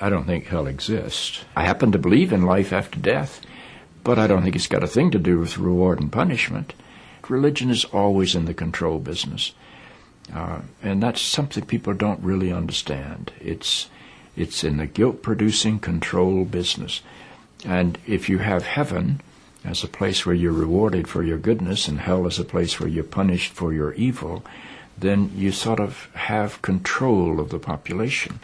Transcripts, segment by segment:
I don't think hell exists. I happen to believe in life after death, but I don't think it's got a thing to do with reward and punishment. Religion is always in the control business. And that's something people don't really understand. It's in the guilt-producing control business. And if you have heaven as a place where you're rewarded for your goodness and hell as a place where you're punished for your evil, then you sort of have control of the population.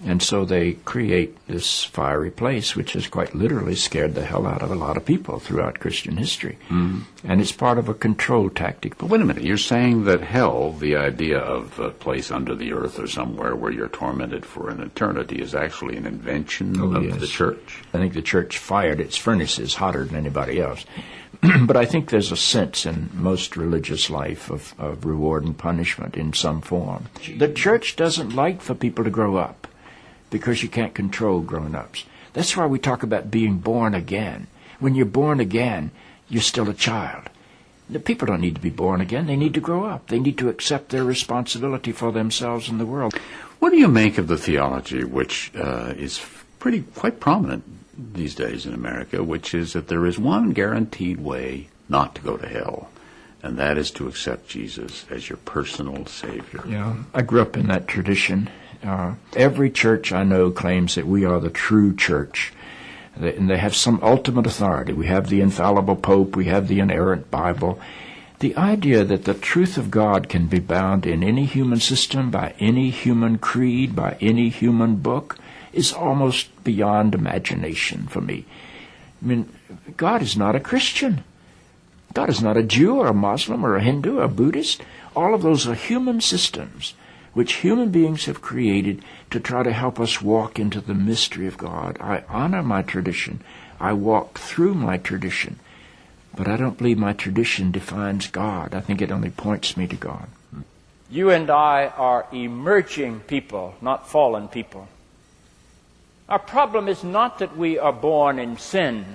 And so they create this fiery place, which has quite literally scared the hell out of a lot of people throughout Christian history. Mm. And it's part of a control tactic. But wait a minute, you're saying that hell, the idea of a place under the earth or somewhere where you're tormented for an eternity, is actually an invention of the church? I think the church fired its furnaces hotter than anybody else. But I think there's a sense in most religious life of reward and punishment in some form. The church doesn't like for people to grow up, because you can't control grown-ups. That's why we talk about being born again. When you're born again, you're still a child. The people don't need to be born again. They need to grow up. They need to accept their responsibility for themselves and the world. What do you make of the theology, which is quite prominent these days in America, which is that there is one guaranteed way not to go to hell, and that is to accept Jesus as your personal Savior? Yeah, I grew up in that tradition. Every church I know claims that we are the true church, and they have some ultimate authority. We have the infallible Pope, we have the inerrant Bible. The idea that the truth of God can be bound in any human system, by any human creed, by any human book, is almost beyond imagination for me. I mean, God is not a Christian. God is not a Jew or a Muslim or a Hindu or a Buddhist. All of those are human systems which human beings have created to try to help us walk into the mystery of God. I honor my tradition. I walk through my tradition. But I don't believe my tradition defines God. I think it only points me to God. You and I are emerging people, not fallen people. Our problem is not that we are born in sin.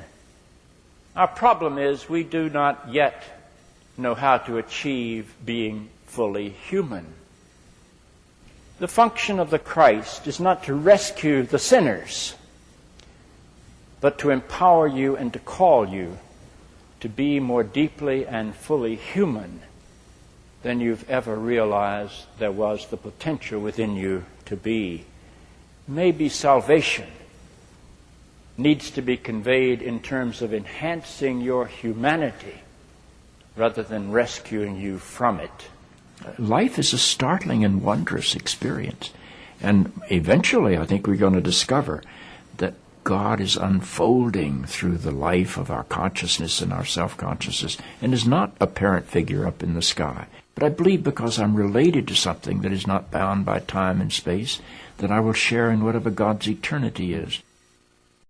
Our problem is we do not yet know how to achieve being fully human. The function of the Christ is not to rescue the sinners, but to empower you and to call you to be more deeply and fully human than you've ever realized there was the potential within you to be. Maybe salvation needs to be conveyed in terms of enhancing your humanity rather than rescuing you from it. Life is a startling and wondrous experience. And eventually, I think we're going to discover that God is unfolding through the life of our consciousness and our self-consciousness, and is not a parent figure up in the sky. But I believe because I'm related to something that is not bound by time and space, that I will share in whatever God's eternity is.